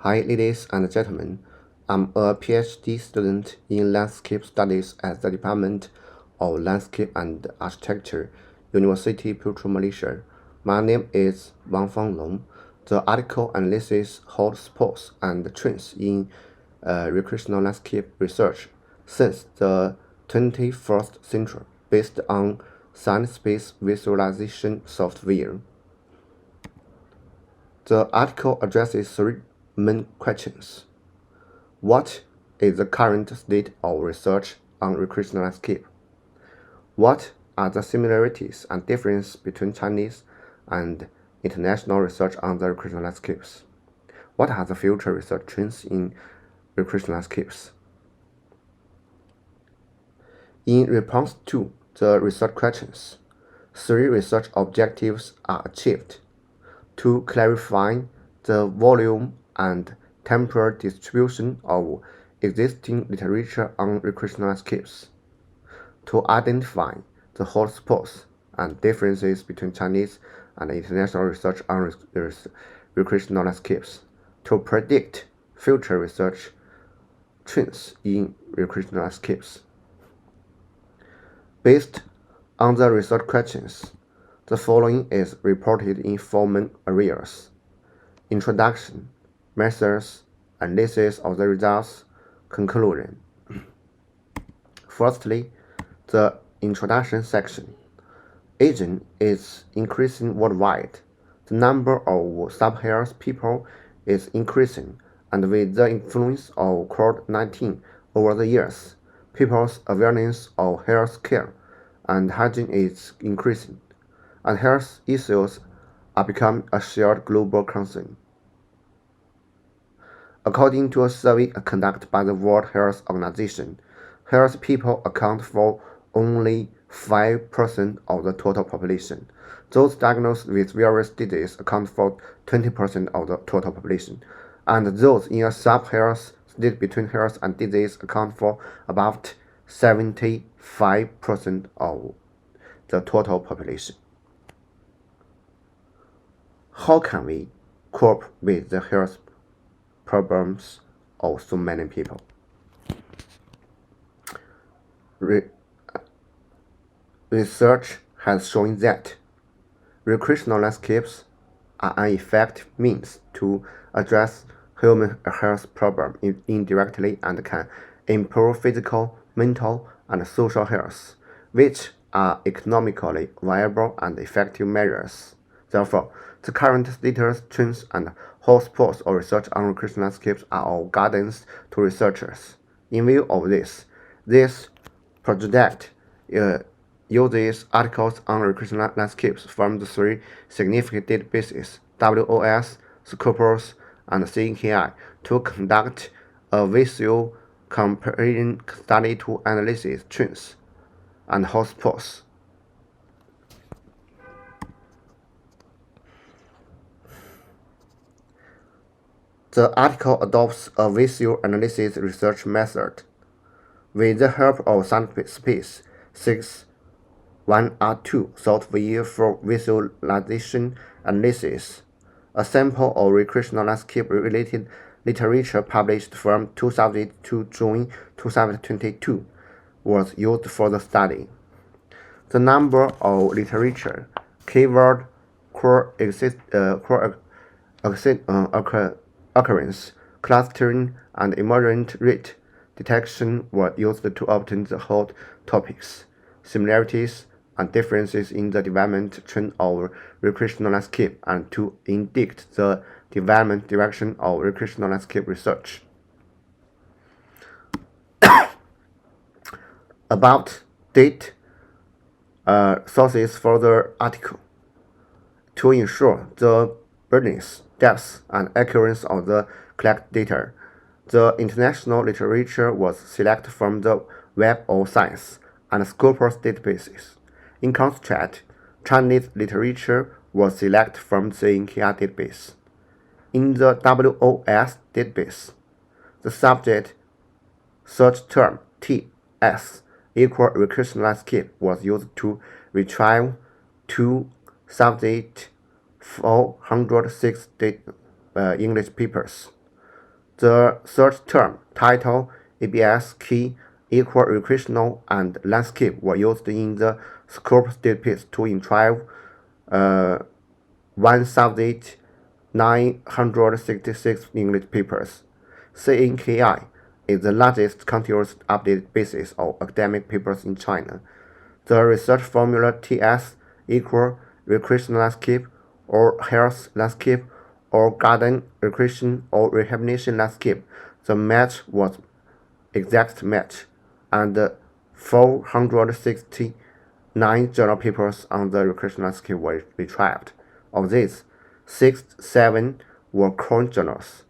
Hi, ladies and gentlemen. I'm a PhD student in landscape studies at the Department of Landscape and Architecture, Universiti Putra, Malaysia. My name is Wang Fanglong. The article analyzes hot spots and trends in recreational landscape research since the 21st century, based on science-based visualization software. The article addresses three main questions. What is the current state of research on recreational landscape? What are the similarities and differences between Chinese and international research on the recreational landscapes? What are the future research trends in recreational landscapes? In response to the research questions, three research objectives are achieved: to clarify the volume and temporal distribution of existing literature on recreational landscapes, to identify the hotspots and differences between Chinese and international research on recreational landscapes, to predict future research trends in recreational landscapes. Based on the research questions, the following is reported in four main areas: introduction, methods, analysis of the results, conclusion. Firstly, the introduction section. Aging is increasing worldwide. The number of sub-Saharan people is increasing, and with the influence of COVID-19 over the years, people's awareness of health care and hygiene is increasing, and health issues are becoming a shared global concern. According to a survey conducted by the World Health Organization, healthy people account for only 5% of the total population. Those diagnosed with various diseases account for 20% of the total population, and those in a sub-health state between health and disease account for about 75% of the total population. How can we cope with the health problems of so many people? Research has shown that recreational landscapes are an effective means to address human health problems indirectly and can improve physical, mental, and social health, which are economically viable and effective measures. Therefore, the current status, trends, and hotspots of research on recreational landscapes are all guidance to researchers. In view of this project uses articles on recreational landscapes from the three significant databases, WOS, Scopus, and CNKI, to conduct a Visu comparison study to analyze trends and hotspots. The article adopts a visual analysis research method. With the help of CiteSpace-based software for visualization analysis, a sample of recreational landscape-related literature published from 2000 to June 2022 was used for the study. The number of literature, keyword occurrence, clustering, and emergent rate detection were used to obtain the hot topics, similarities, and differences in the development trend of recreational landscape and to indict the development direction of recreational landscape research. About date sources for the article. To ensure the breadth, depth, and accuracy of the collected data, the international literature was selected from the Web of Science and Scopus databases. In contrast, Chinese literature was selected from the CNKI database. In the WOS database, the subject search term TS equal recreational landscape was used to retrieve 2,406 English papers. The search term, title, ABS, key, equal recreational, and landscape were used in the scope database to retrieve 1,966 English papers. CNKI is the largest continuous update basis of academic papers in China. The research formula TS equal recreational landscape or health landscape or garden recreation or rehabilitation landscape. The match was exact match, and 469 journal papers on the recreational landscape were retrieved. Of these, 67 were current journals.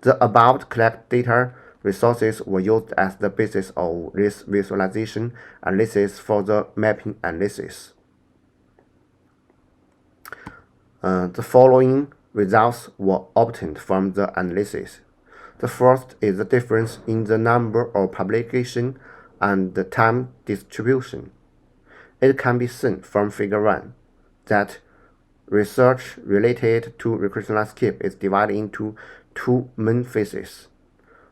The above collected data resources were used as the basis of this visualization analysis for the mapping analysis. The following results were obtained from the analysis. The first is the difference in the number of publications and the time distribution. It can be seen from Figure 1 that research related to recreational landscape is divided into two main phases.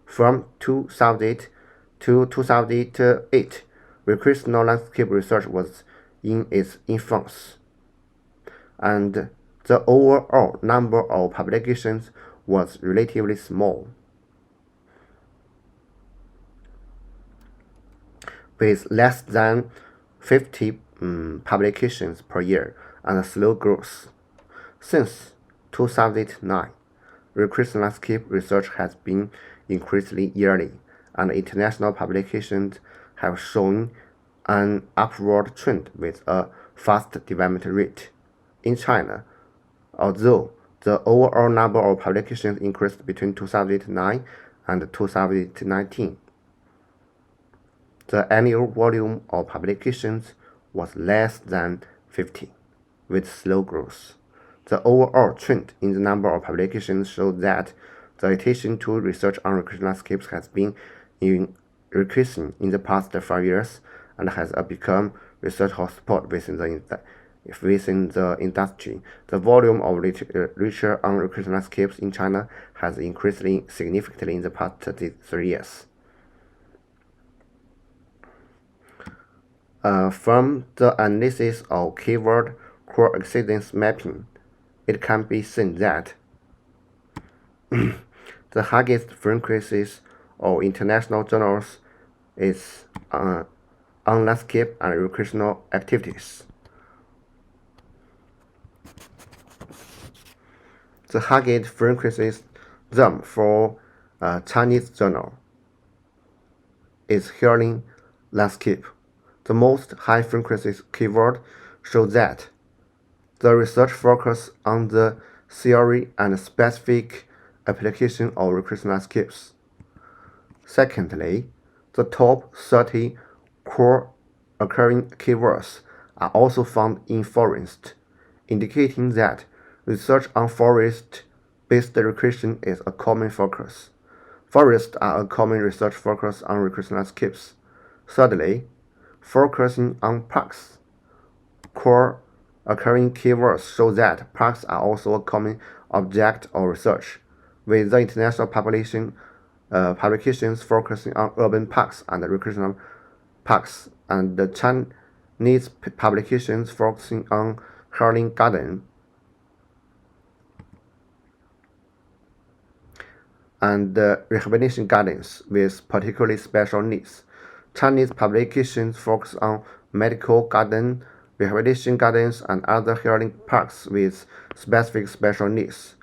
From 2000 to 2008, recreational landscape research was in its infancy, and the overall number of publications was relatively small, with less than 50 publications per year and slow growth. Since 2009, recreational landscape research has been increasingly yearly, and international publications have shown an upward trend with a fast development rate. In China, although the overall number of publications increased between 2009 and 2019, the annual volume of publications was less than 50, with slow growth. The overall trend in the number of publications shows that the attention to research on recreational landscapes has been increasing in the past 5 years and has become research hotspot within the industry. The volume of literature on recreational landscapes in China has increased significantly in the past 3 years. From the analysis of keyword coincidence mapping, it can be seen that the highest frequencies of international journals is on landscape and recreational activities. The highest frequencies term for Chinese journal is healing landscape. The most high frequencies keyword show that the research focus on the theory and specific application of recreational landscapes. Secondly, the top 30 core occurring keywords are also found in forest, indicating that research on forest-based recreation is a common focus. Forests are a common research focus on recreational landscapes. Thirdly, focusing on parks. Core occurring keywords show that parks are also a common object of research, with the international publications focusing on urban parks and recreational parks, and the Chinese publications focusing on healing garden and rehabilitation gardens with particularly special needs. Chinese publications focus on medical garden, rehabilitation gardens, and other healing parks with specific special needs.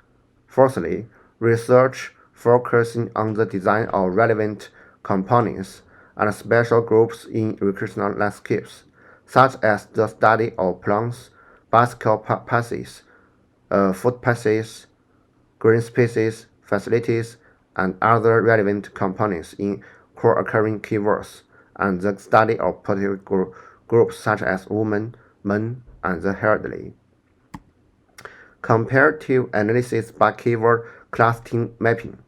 Fourthly, research focusing on the design of relevant components and special groups in recreational landscapes, such as the study of plants, bicycle paths, footpaths, green spaces, facilities, and other relevant components in core occurring keywords, and the study of particular groups such as women, men, and the elderly. Comparative analysis by keyword clustering mapping.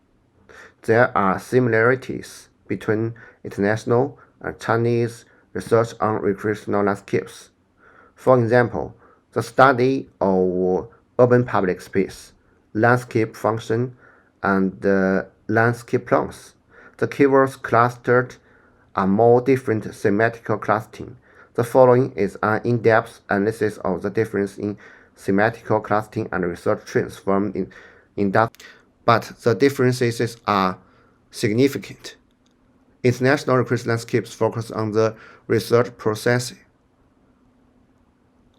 There are similarities between international and Chinese research on recreational landscapes. For example, the study of urban public space, landscape function, and landscape plans. The keywords clustered are more different thematical clustering. The following is an in-depth analysis of the difference in thematical clustering and research trends from industry, but the differences are significant. International recreation landscapes focus on the research process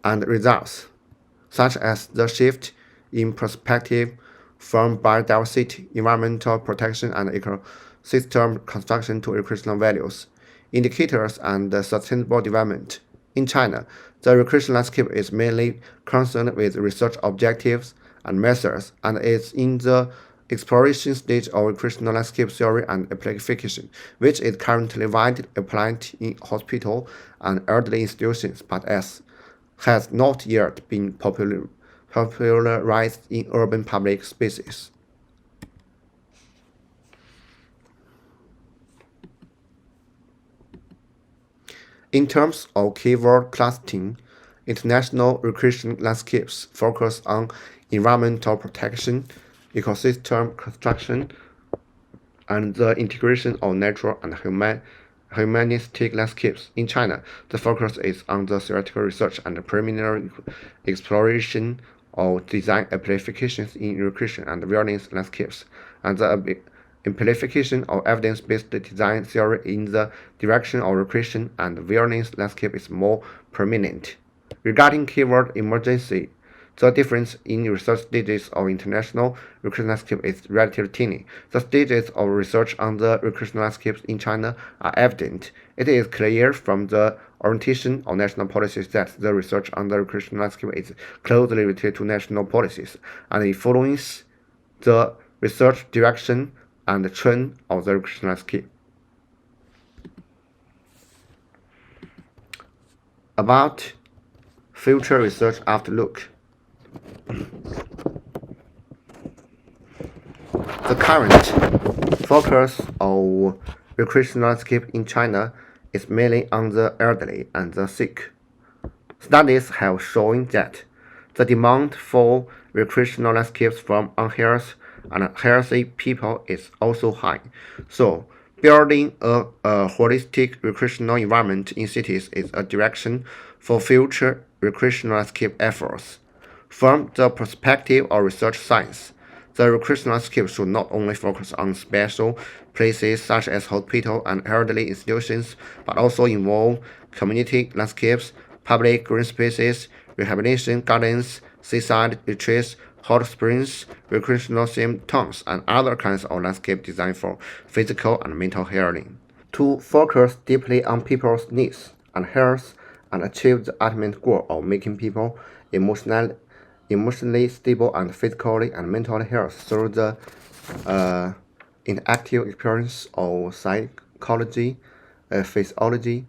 and results, such as the shift in perspective from biodiversity, environmental protection, and ecosystem construction to recreational values, indicators, and sustainable development. In China, the recreation landscape is mainly concerned with research objectives and methods, and is in the exploration stage of recreational landscape theory and application, which is currently widely applied in hospital and elderly institutions, but has not yet been popularized in urban public spaces. In terms of keyword clustering, international recreation landscapes focus on environmental protection, ecosystem construction, and the integration of natural and humanistic landscapes. In China, the focus is on the theoretical research and preliminary exploration of design applications in recreation and wilderness landscapes, and the amplification of evidence-based design theory in the direction of recreation and wilderness landscape is more prominent. Regarding keyword emergency, the difference in research stages of international recreation landscape is relatively tiny. The stages of research on the recreation landscapes in China are evident. It is clear from the orientation of national policies that the research on the recreation landscape is closely related to national policies and influence the research direction and trend of the recreation landscape. About future research outlook. The current focus of recreational landscape in China is mainly on the elderly and the sick. Studies have shown that the demand for recreational landscapes from unhealthy and healthy people is also high. So, building a holistic recreational environment in cities is a direction for future recreational landscape efforts. From the perspective of research science, the recreational landscape should not only focus on special places such as hospitals and elderly institutions, but also involve community landscapes, public green spaces, rehabilitation gardens, seaside retreats, hot springs, recreational themed towns, and other kinds of landscape design for physical and mental healing. To focus deeply on people's needs and health and achieve the ultimate goal of making people emotionally stable and physically and mentally healthy through the interactive experience of psychology, physiology.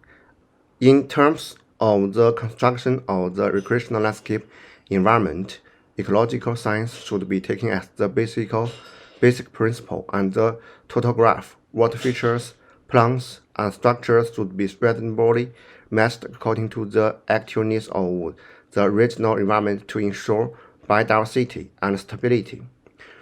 In terms of the construction of the recreational landscape environment, ecological science should be taken as the basic principle, and the topograph, water features, plants, and structures should be reasonably matched according to the actual needs of the regional environment to ensure biodiversity and stability.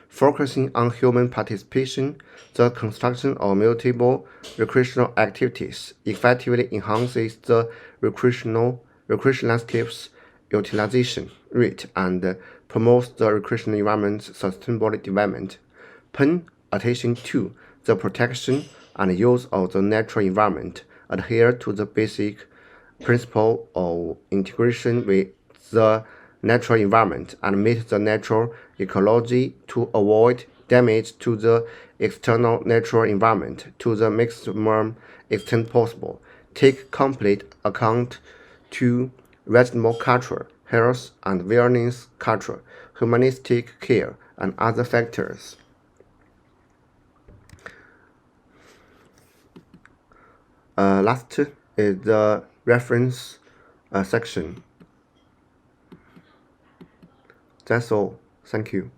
Focusing on human participation, the construction of multiple recreational activities effectively enhances the recreation landscape's utilization rate and promotes the recreational environment's sustainable development. Paying attention to the protection and use of the natural environment adhere to the basic principle of integration with the natural environment and meet the natural ecology to avoid damage to the external natural environment to the maximum extent possible. Take complete account to regional culture, health and wellness culture, humanistic care, and other factors. Last is the reference section. That's all. Thank you.